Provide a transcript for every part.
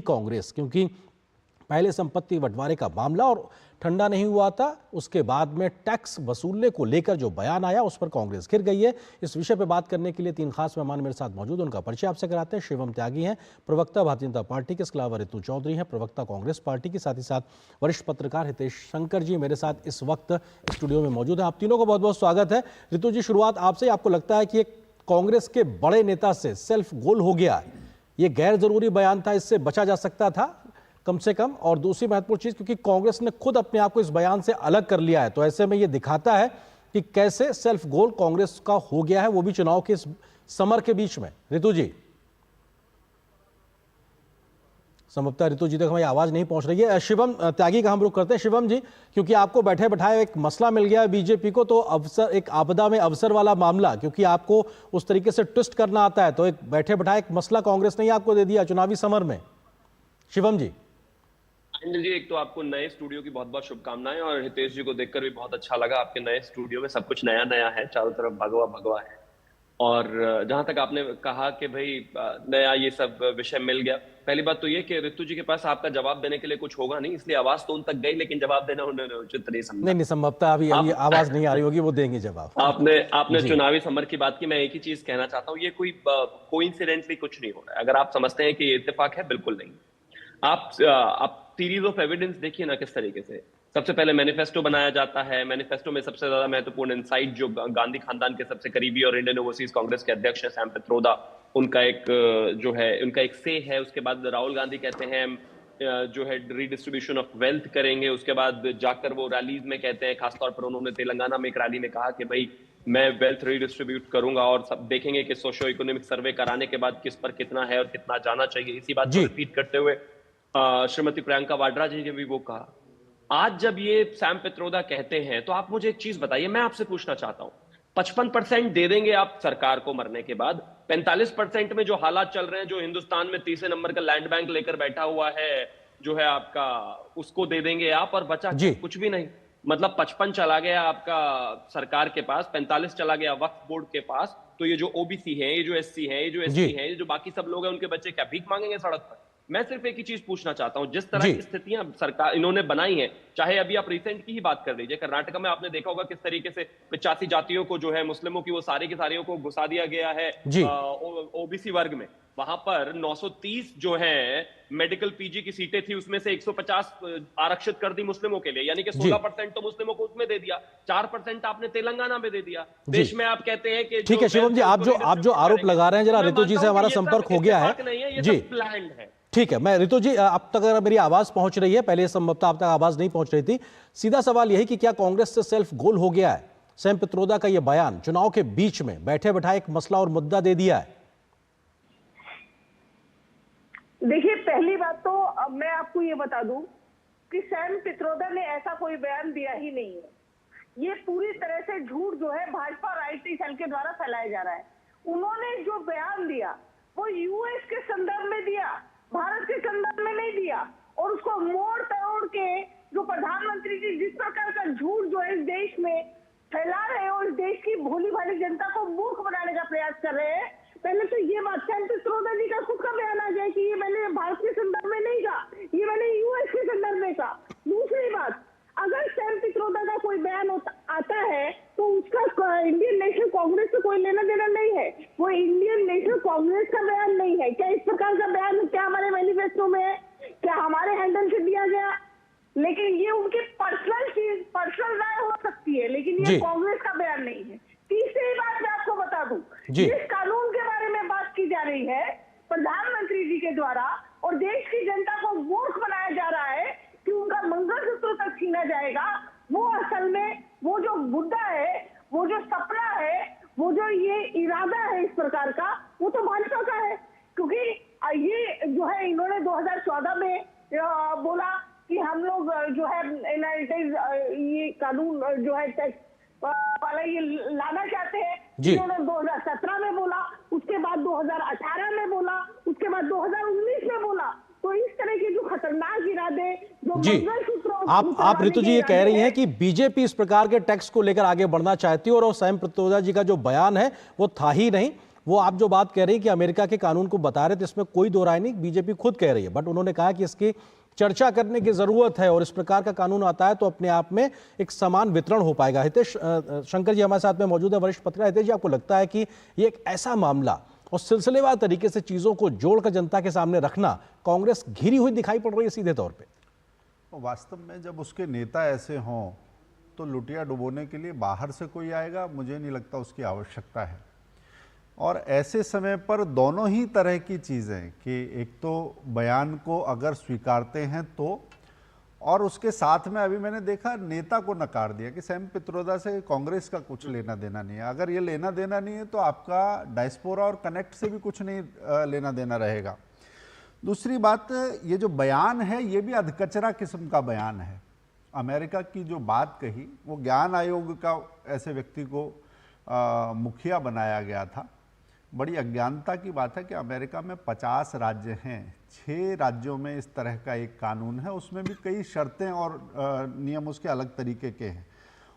कांग्रेस, क्योंकि पहले संपत्ति बंटवारे का मामला और ठंडा नहीं हुआ था, उसके बाद में टैक्स वसूलने को लेकर जो बयान आया उस पर कांग्रेस घिर गई है। इस विषय पर बात करने के लिए तीन खास मेहमान मेरे साथ मौजूद हैं, उनका परिचय आपसे कराते हैं। शिवम त्यागी हैं, प्रवक्ता भारतीय जनता पार्टी के, इसके अलावा रितु चौधरी हैं, प्रवक्ता कांग्रेस पार्टी की, साथ ही साथ वरिष्ठ पत्रकार हितेश शंकर जी मेरे साथ इस वक्त स्टूडियो में मौजूद हैं। आप तीनों को बहुत बहुत स्वागत है। रितु जी, शुरुआत आपसे। आपको लगता है कि कांग्रेस के बड़े नेता से सेल्फ गोल हो गया, ये गैर जरूरी बयान था, इससे बचा जा सकता था कम से कम? और दूसरी महत्वपूर्ण चीज, क्योंकि कांग्रेस ने खुद अपने आप को इस बयान से अलग कर लिया है, तो ऐसे में ये दिखाता है कि कैसे सेल्फ गोल कांग्रेस का हो गया है, वो भी चुनाव के इस समर के बीच में। रितु जी, संभवतः रितु जी तक हमारी आवाज नहीं पहुंच रही है। शिवम त्यागी का हम रुख करते हैं। शिवम जी, क्योंकि आपको बैठे बैठाए एक मसला मिल गया है बीजेपी को, तो अवसर, एक आपदा में अवसर वाला मामला, क्योंकि आपको उस तरीके से ट्विस्ट करना आता है, तो एक बैठे बैठाए एक मसला कांग्रेस ने ही आपको दे दिया चुनावी समर में। शिवम जी। जी, एक तो आपको नए स्टूडियो की बहुत बहुत शुभकामनाएं, और हितेश जी को देखकर भी बहुत अच्छा लगा। आपके नए स्टूडियो में सब कुछ नया नया है, चारों तरफ भगवा भगवा है। और जहां तक आपने कहा कि भाई नया ये सब विषय मिल गया, पहली बात तो ये कि रितु जी के पास आपका जवाब देने के लिए कुछ होगा नहीं, इसलिए आवाज तो उन तक गई, लेकिन जवाब देना उन्होंने उचित नहीं समझा। नहीं, संभवतः अभी आवाज नहीं आ रही होगी, वो देंगे जवाब। आपने चुनावी समर की बात की। मैं एक ही चीज कहना चाहता हूँ, ये कोई कोइंसिडेंटली कुछ नहीं हो रहा है। अगर आप समझते हैं कि ये इत्तेफाक है, बिल्कुल नहीं। आप सीरीज ऑफ एविडेंस देखिए ना किस तरीके से। सबसे पहले मैनिफेस्टो बनाया जाता है। मैनिफेस्टो में सबसे ज्यादा महत्वपूर्ण इंसाइट जो गांधी खानदान के सबसे करीबी और इंडियन ओवरसीज कांग्रेस के अध्यक्ष है सैम पित्रोदा, उनका एक जो है उनका एक से है। उसके बाद राहुल गांधी कहते हैं जो है रीडिस्ट्रीब्यूशन ऑफ वेल्थ करेंगे। उसके बाद जाकर वो रैलीज में कहते हैं, खासतौर पर उन्होंने तेलंगाना में एक रैली में कहा कि भाई मैं वेल्थ रीडिस्ट्रीब्यूट करूंगा, और सब देखेंगे कि सोशियो इकोनॉमिक सर्वे कराने के बाद किस पर कितना है और कितना जाना चाहिए। इसी बात को रिपीट करते हुए श्रीमती प्रियंका वाड्रा जी ने भी वो कहा। आज जब ये सैम पित्रोदा कहते हैं, तो आप मुझे एक चीज बताइए, मैं आपसे पूछना चाहता हूं, 55% दे देंगे आप सरकार को मरने के बाद, 45% में जो हालात चल रहे हैं, जो हिंदुस्तान में तीसरे नंबर का लैंड बैंक लेकर बैठा हुआ है जो है आपका, उसको दे देंगे आप, और बचा कुछ भी नहीं। मतलब 55 चला गया आपका सरकार के पास, 45 चला गया वक्फ बोर्ड के पास। तो ये जो ओबीसी है, ये जो एससी है, ये जो एसटी है, ये जो बाकी सब लोग हैं, उनके बच्चे क्या भीख मांगेंगे सड़क पर? मैं सिर्फ एक ही चीज पूछना चाहता हूं, जिस तरह की स्थितियां सरकार इन्होंने बनाई हैं, चाहे अभी आप रिसेंट की ही बात कर लीजिए, कर्नाटक में आपने देखा होगा किस तरीके से 85 जातियों को जो है मुस्लिमों की, वो सारी की सारियों को घुसा दिया गया है ओबीसी वर्ग में। वहां पर 930 जो है मेडिकल पीजी की सीटें थी, उसमें से 150 आरक्षित कर दी मुस्लिमों के लिए, यानी कि 16% तो मुस्लिमों को उसमें दे दिया, 4% आपने तेलंगाना में दे दिया। देश में आप कहते हैं कि ठीक है शिवम जी, आप जो आरोप लगा रहे हैं, जरा रितु जी से हमारा संपर्क हो गया है जी, प्लान है। ठीक है। मैं रितु जी, अब तक अगर मेरी आवाज पहुंच रही है, पहले संभवतः आप तक आवाज नहीं पहुंच रही थी। सीधा सवाल यही कि क्या कांग्रेस से सेल्फ गोल हो गया है? सैम पित्रोदा का यह बयान चुनाव के बीच में बैठे बैठाए एक मसला और मुद्दा दे दिया है। देखिए, पहली बात तो मैं आपको ये बता दूं कि सैम पित्रोदा ने ऐसा कोई बयान दिया ही नहीं है। ये पूरी तरह से झूठ जो है भाजपा राजनीतिक सेल के द्वारा फैलाया जा रहा है। उन्होंने जो बयान दिया वो यूएस के संदर्भ में दिया, भारत के संदर्भ में नहीं दिया, और उसको मोड़ तोड़ के जो प्रधानमंत्री जी जिस प्रकार का झूठ जो है इस देश में फैला रहे हैं और इस देश की भोली भाली जनता को मूर्ख बनाने का प्रयास कर रहे हैं। पहले तो ये बात सैम पित्रोदा जी का खुद का बयान आ जाए कि ये मैंने भारत के संदर्भ में नहीं कहा, ये मैंने यूएस के संदर्भ में कहा। दूसरी बात, अगर सैम पित्रोदा का कोई बयान आता है तो उसका इंडियन नेशनल कांग्रेस से कोई लेना देना नहीं है, वो इंडियन नेशनल कांग्रेस का बयान नहीं है। क्या इस प्रकार का बयान क्या हमारे मैनिफेस्टो में है? क्या हमारे हैंडल से दिया गया? लेकिन ये उनकी पर्सनल राय हो सकती है, लेकिन ये कांग्रेस का बयान नहीं है। तीसरी बात मैं आपको बता दूं, जिस कानून के बारे में बात की जा रही है प्रधानमंत्री जी के द्वारा, और देश की जनता को मूर्ख बनाया जा रहा है कि उनका मंगलसूत्र तक छीना जाएगा, वो असल में वो जो मुद्दा है, वो जो सपना है, वो जो ये इरादा है इस प्रकार का, वो तो भाजपा का है। क्योंकि ये जो है इन्होंने 2014 में बोला कि हम लोग जो है ये कानून जो है टैक्स वाला ये लाना चाहते हैं। इन्होंने 2017 में बोला, उसके बाद 2018 में बोला, उसके बाद 2019 में बोला। तो इस तरह के जो खतरनाक इरादे जो आप रितु जी ये कह रही हैं कि बीजेपी इस प्रकार के टैक्स को लेकर आगे बढ़ना चाहती है, और सैम पित्रोदा जी का जो बयान है वो था ही नहीं, वो आप जो बात कह रही है कि अमेरिका के कानून को बता रहे थे, इसमें कोई दो राय नहीं, बीजेपी खुद कह रही है, बट उन्होंने कहा कि इसकी चर्चा करने की जरूरत है और इस प्रकार का कानून आता है तो अपने आप में एक समान वितरण हो पाएगा। हितेश शंकर जी हमारे साथ में मौजूद है, वरिष्ठ पत्रकार। हितेश जी, आपको लगता है कि ये एक ऐसा मामला और सिलसिलेवार तरीके से चीजों को जोड़कर जनता के सामने रखना कांग्रेस घिरी हुई दिखाई पड़ रही है सीधे तौर पे? वास्तव में जब उसके नेता ऐसे हों तो लुटिया डुबोने के लिए बाहर से कोई आएगा, मुझे नहीं लगता उसकी आवश्यकता है। और ऐसे समय पर दोनों ही तरह की चीज़ें कि एक तो बयान को अगर स्वीकारते हैं तो, और उसके साथ में अभी मैंने देखा नेता को नकार दिया कि सैम पित्रोदा से कांग्रेस का कुछ लेना देना नहीं है। अगर ये लेना देना नहीं है तो आपका डायस्पोरा और कनेक्ट से भी कुछ नहीं लेना देना रहेगा। दूसरी बात, ये जो बयान है ये भी अधकचरा किस्म का बयान है। अमेरिका की जो बात कही वो ज्ञान आयोग का ऐसे व्यक्ति को मुखिया बनाया गया था। बड़ी अज्ञानता की बात है कि अमेरिका में 50 राज्य हैं, 6 राज्यों में इस तरह का एक कानून है, उसमें भी कई शर्तें और नियम उसके अलग तरीके के हैं।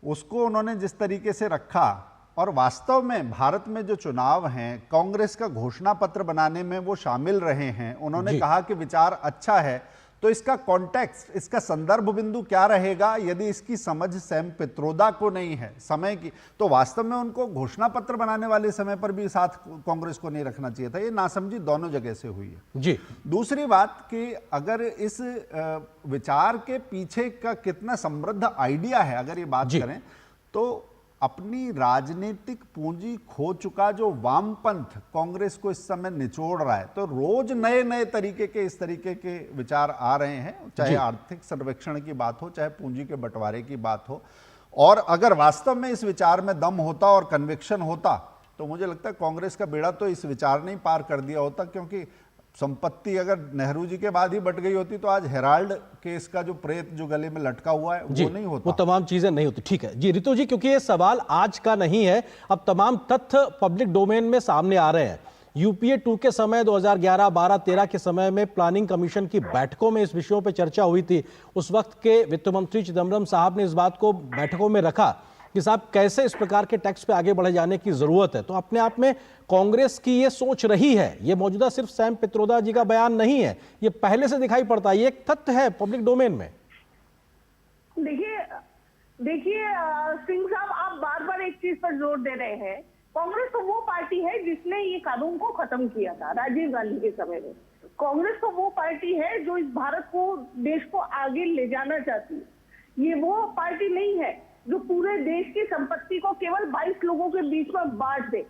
उसको उन्होंने जिस तरीके से रखा, और वास्तव में भारत में जो चुनाव हैं कांग्रेस का घोषणा पत्र बनाने में वो शामिल रहे हैं। उन्होंने कहा कि विचार अच्छा है, तो इसका कॉन्टेक्स्ट, इसका संदर्भ बिंदु क्या रहेगा यदि इसकी समझ सैम पित्रोदा को नहीं है समय की, तो वास्तव में उनको घोषणा पत्र बनाने वाले समय पर भी साथ कांग्रेस को नहीं रखना चाहिए था। ये नासमझी दोनों जगह से हुई है जी। दूसरी बात कि अगर इस विचार के पीछे का कितना समृद्ध आइडिया है, अगर ये बात करें तो अपनी राजनीतिक पूंजी खो चुका जो वामपंथ कांग्रेस को इस समय निचोड़ रहा है, तो रोज नए नए तरीके के इस तरीके के विचार आ रहे हैं, चाहे आर्थिक सर्वेक्षण की बात हो, चाहे पूंजी के बंटवारे की बात हो। और अगर वास्तव में इस विचार में दम होता और कन्विक्शन होता तो मुझे लगता है कांग्रेस का बेड़ा तो इस विचार ने ही पार कर दिया होता, क्योंकि संपत्ति अगर नेहरू जी के बाद ही बट गई होती तो आज हेराल्ड केस का जो प्रेत जो गले में लटका हुआ है वो नहीं होता, वो तमाम चीजें नहीं होती। ठीक है जी रितु जी, क्योंकि ये सवाल आज का नहीं है, अब तमाम तथ्य पब्लिक डोमेन में सामने आ रहे हैं। यूपीए 2 के समय 2011, 12, 13 के समय में प्लानिंग कमीशन की बैठकों में इस विषयों पर चर्चा हुई थी। उस वक्त के वित्त मंत्री चिदम्बरम साहब ने इस बात को बैठकों में रखा कि साहब कैसे इस प्रकार के टैक्स पे आगे बढ़े जाने की जरूरत है। तो अपने आप में कांग्रेस की ये सोच रही है, ये मौजूदा सिर्फ सैम पित्रोदा जी का बयान नहीं है, ये पहले से दिखाई पड़ता है, ये एक तथ्य है पब्लिक डोमेन में। देखिए सिंह साहब, आप बार बार एक चीज पर जोर दे रहे हैं। कांग्रेस तो वो पार्टी है जिसने ये कानून को खत्म किया था राजीव गांधी के समय में। कांग्रेस तो वो पार्टी है जो इस भारत को, देश को आगे ले जाना चाहती है। ये वो पार्टी नहीं है जो पूरे देश की संपत्ति को केवल 22 लोगों के बीच में बांट दे।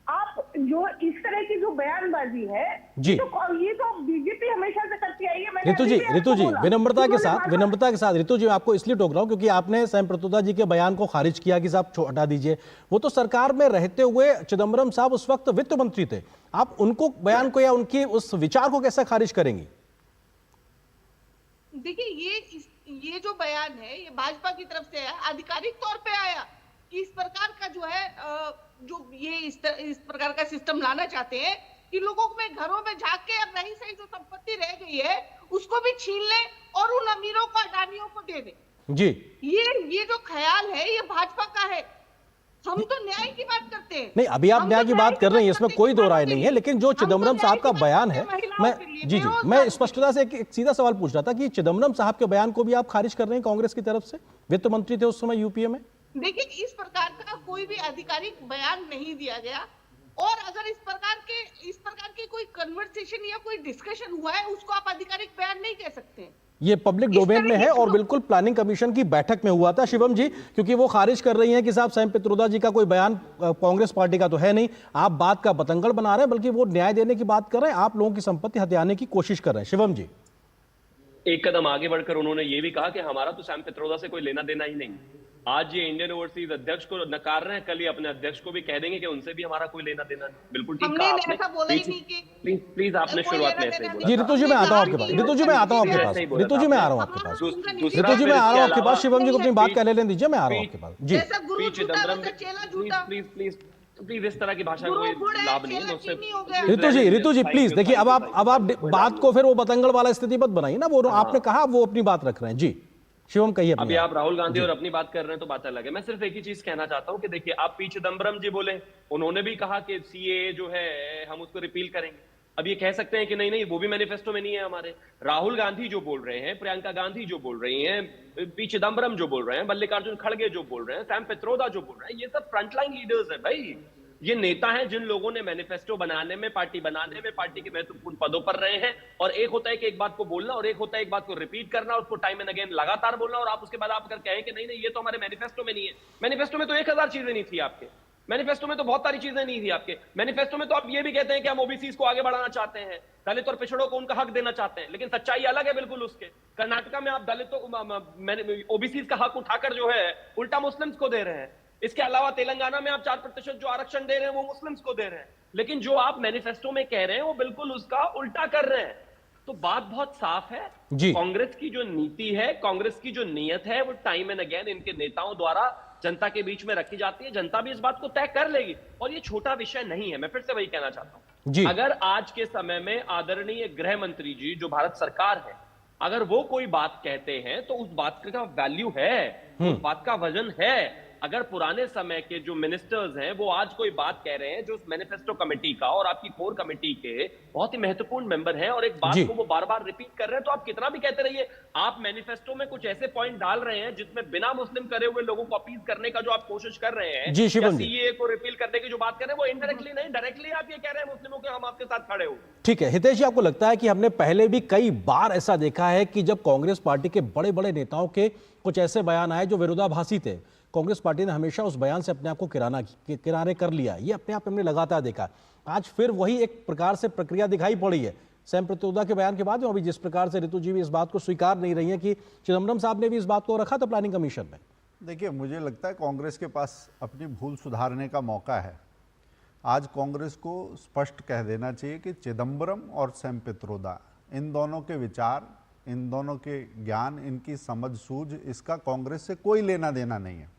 आप जो इस तरह की जो बयानबाजी है जी, तो ये तो बीजेपी हमेशा से करती आई है। रितु जी विनम्रता के साथ रितु जी, आपको इसलिए टोक रहा हूं क्योंकि आपने सैम पित्रोदा जी के बयान को खारिज किया कि साहब हटा दीजिए। वो तो सरकार में रहते हुए चिदम्बरम साहब उस वक्त वित्त मंत्री थे, आप उनको बयान को या उनकी उस विचार को कैसे खारिज करेंगी? देखिए ये जो बयान है ये भाजपा की तरफ से आधिकारिक तौर पे आया कि इस प्रकार का जो है जो ये इस प्रकार का सिस्टम लाना चाहते हैं कि लोगों में घरों में झांक के रही सही जो संपत्ति रह गई है उसको भी छीन ले और उन अमीरों को, अडानियों को दे दे जी। ये जो ख्याल है ये भाजपा का है। हम तो न्याय की बात करते हैं। नहीं, अभी आप न्याय की बात कर रहे हैं, इसमें कोई दो राय नहीं है, लेकिन जो चिदम्बरम साहब का बयान है, मैं स्पष्टता से एक सीधा सवाल पूछ रहा था कि चिदम्बरम साहब के बयान को भी आप खारिज कर रहे हैं कांग्रेस की तरफ से? वित्त मंत्री थे उस समय यूपीए में। देखिए, इस प्रकार का कोई भी आधिकारिक बयान नहीं दिया गया, और अगर इस प्रकार की कोई कन्वर्सेशन या कोई डिस्कशन हुआ है उसको आप आधिकारिक बयान नहीं कह सकते। ये पब्लिक डोमेन में है और बिल्कुल प्लानिंग कमीशन की बैठक में हुआ था। शिवम जी, क्योंकि वो खारिज कर रही हैं कि साहब सैम पित्रोदा जी का कोई बयान कांग्रेस पार्टी का तो है नहीं, आप बात का बतंगड़ बना रहे हैं, बल्कि वो न्याय देने की बात कर रहे हैं, आप लोगों की संपत्ति हथियाने की कोशिश कर रहे हैं। शिवम जी, एक कदम आगे बढ़कर उन्होंने ये भी कहा कि हमारा तो सैम पित्रोदा से कोई लेना देना ही नहीं। आज ये इंडियन ओवरसीज अध्यक्ष को नकार रहे हैं, कल ये अपने अध्यक्ष को भी कह देंगे कि उनसे भी हमारा कोई लेना देना नहीं। बिल्कुल ठीक कहा आपने। प्लीज आपने शुरुआत में ऐसे बोला। जी रितु जी, मैं आता हूं आपके पास। रितु जी, मैं आता हूं आपके पास। रितु जी, मैं आ रहा हूं आपके पास। रितु जी, मैं आ रहा हूं आपके पास। शिवम जी को अपनी बात कहने लेने दीजिए, मैं आ रहा हूं आपके पास। जी प्लीज इस तरह की भाषा को लाभ नहीं है उससे। रितु जी प्लीज देखिए, अब आप बात को फिर वो बतंगड़ वाला स्थिति मत बनाइए ना। वो आपने कहा, वो अपनी बात रख रहे हैं। जी शिवम कहिए अभी अपनी आप राहुल गांधी और अपनी बात कर रहे हैं तो बात अलग है। मैं सिर्फ एक ही चीज कहना चाहता हूं कि देखिए, आप पी चिदम्बरम जी बोले, उन्होंने भी कहा कि सीएए जो है हम उसको रिपील करेंगे। अब ये कह सकते हैं कि नहीं नहीं वो भी मैनिफेस्टो में नहीं है हमारे। राहुल गांधी जो बोल रहे हैं, प्रियंका गांधी जो बोल रही हैं, पी चिदम्बरम जो बोल रहे हैं, मल्लिकार्जुन खड़गे जो बोल रहे हैं, सैम पित्रोदा जो बोल रहे हैं, ये सब फ्रंटलाइन लीडर्स है भाई। ये नेता हैं जिन लोगों ने मैनिफेस्टो बनाने में, पार्टी बनाने में, पार्टी के महत्वपूर्ण पदों पर रहे हैं। और एक होता है कि एक बात को बोलना और एक होता है एक बात को रिपीट करना, उसको टाइम एंड अगेन लगातार बोलना, और आप उसके बाद आप अगर कहें कि नहीं नहीं ये तो हमारे मैनिफेस्टो में नहीं है। मैनिफेस्टो में तो 1000 चीजें नहीं थी आपके। मैनिफेस्टो में तो बहुत सारी चीजें नहीं थी आपके। मैनिफेस्टो में तो आप ये भी कहते हैं कि हम ओबीसी को आगे बढ़ाना चाहते हैं, दलित और पिछड़ों को उनका हक देना चाहते हैं, लेकिन सच्चाई अलग है बिल्कुल उसके। कर्नाटका में आप दलितों ओबीसी का हक उठाकर जो है उल्टा मुस्लिम्स को दे रहे हैं। इसके अलावा तेलंगाना में आप 4% जो आरक्षण दे रहे हैं वो मुस्लिम्स को दे रहे हैं। लेकिन जो आप मैनिफेस्टो में कह रहे हैं वो बिल्कुल उसका उल्टा कर रहे हैं। तो बात बहुत साफ है जी। कांग्रेस की जो नीति है, कांग्रेस की जो नीयत है, वो टाइम एंड अगेन इनके नेताओं द्वारा जनता के बीच में रखी जाती है। जनता भी इस बात को तय कर लेगी और ये छोटा विषय नहीं है। मैं फिर से वही कहना चाहता हूं, अगर आज के समय में आदरणीय गृह मंत्री जी जो भारत सरकार है, अगर वो कोई बात कहते हैं तो उस बात का वैल्यू है, उस बात का वजन है। अगर पुराने समय के जो मिनिस्टर्स हैं वो आज कोई बात कह रहे हैं जो मैनिफेस्टो कमेटी का और आपकी कोर कमेटी के बहुत ही महत्वपूर्ण मेंबर हैं, और एक बात को वो बार बार रिपीट कर रहे हैं, तो आप कितना भी कहते रहिए, आप मैनिफेस्टो में कुछ ऐसे पॉइंट डाल रहे हैं जिसमें बिना मुस्लिम करे हुए लोगों को अपील करने का जो आप कोशिश कर रहे हैं, जी शिवम जी, सीएए को रिपील करने की जो बात कर रहे हैं, वो इनडायरेक्टली नहीं डायरेक्टली आप ये कह रहे हैं मुस्लिमों के हम आपके साथ खड़े हो। ठीक है हितेश जी, आपको लगता है कि हमने पहले भी कई बार ऐसा देखा है कि जब कांग्रेस पार्टी के बड़े बड़े नेताओं के कुछ ऐसे बयान आए जो विरोधाभासी थे, कांग्रेस पार्टी ने हमेशा उस बयान से अपने आप को किनारे कर लिया। ये अपने आप हमने लगातार देखा। आज फिर वही एक प्रकार से प्रक्रिया दिखाई पड़ी है सैम पित्रोदा के बयान के बाद में। अभी जिस प्रकार से ऋतु जी भी इस बात को स्वीकार नहीं रही है कि चिदम्बरम साहब ने भी इस बात को रखा था प्लानिंग कमीशन में। देखिए, मुझे लगता है कांग्रेस के पास अपनी भूल सुधारने का मौका है। आज कांग्रेस को स्पष्ट कह देना चाहिए कि चिदम्बरम और सैम पित्रोदा, इन दोनों के विचार, इन दोनों के ज्ञान, इनकी समझ सूझ, इसका कांग्रेस से कोई लेना देना नहीं है।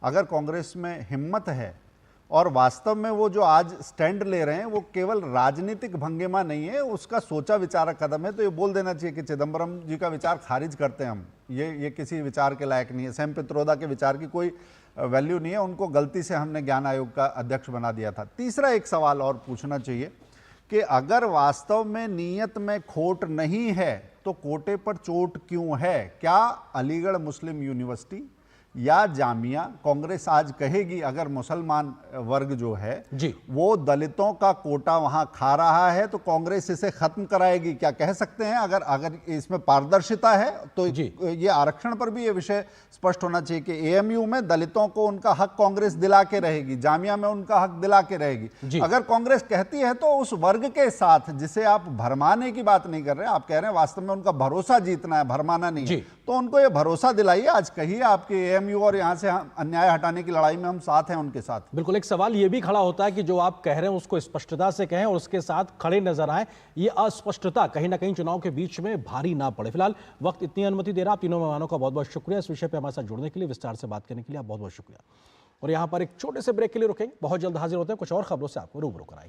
अगर कांग्रेस में हिम्मत है और वास्तव में वो जो आज स्टैंड ले रहे हैं वो केवल राजनीतिक भंगिमा नहीं है, उसका सोचा विचारा कदम है, तो ये बोल देना चाहिए कि चिदम्बरम जी का विचार खारिज करते हैं हम, ये किसी विचार के लायक नहीं है। सैम पित्रोदा के विचार की कोई वैल्यू नहीं है, उनको गलती से हमने ज्ञान आयोग का अध्यक्ष बना दिया था। तीसरा एक सवाल और पूछना चाहिए कि अगर वास्तव में नीयत में खोट नहीं है तो कोटे पर चोट क्यों है? क्या अलीगढ़ मुस्लिम यूनिवर्सिटी या जामिया, कांग्रेस आज कहेगी अगर मुसलमान वर्ग जो है जी वो दलितों का कोटा वहां खा रहा है तो कांग्रेस इसे खत्म कराएगी, क्या कह सकते हैं? अगर इसमें पारदर्शिता है तो ये आरक्षण पर भी ये विषय स्पष्ट होना चाहिए कि एएमयू में दलितों को उनका हक कांग्रेस दिला के रहेगी, जामिया में उनका हक दिला के रहेगी। अगर कांग्रेस कहती है तो उस वर्ग के साथ, जिसे आप भरमाने की बात नहीं कर रहे, आप कह रहे हैं वास्तव में उनका भरोसा जीतना है, भरमाना नहीं है, तो उनको ये भरोसा दिलाइए। आज कहिए आपके एएमयू और यहां से अन्याय हटाने की लड़ाई में हम साथ हैं उनके साथ। बिल्कुल। एक सवाल ये भी खड़ा होता है कि जो आप कह रहे हैं उसको स्पष्टता से कहें और उसके साथ खड़े नजर आए। ये अस्पष्टता कहीं ना कहीं चुनाव के बीच में भारी ना पड़े। फिलहाल वक्त इतनी अनुमति दे रहा, आप तीनों मेहमानों का बहुत बहुत शुक्रिया इस विषय पर हमारे साथ जुड़ने के लिए, विस्तार से बात करने के लिए आप बहुत बहुत शुक्रिया। और यहाँ पर एक छोटे से ब्रेक के लिए रुकेंगे, बहुत जल्द हाजिर होते हैं कुछ और खबरों से आपको रूबरू कराएंगे।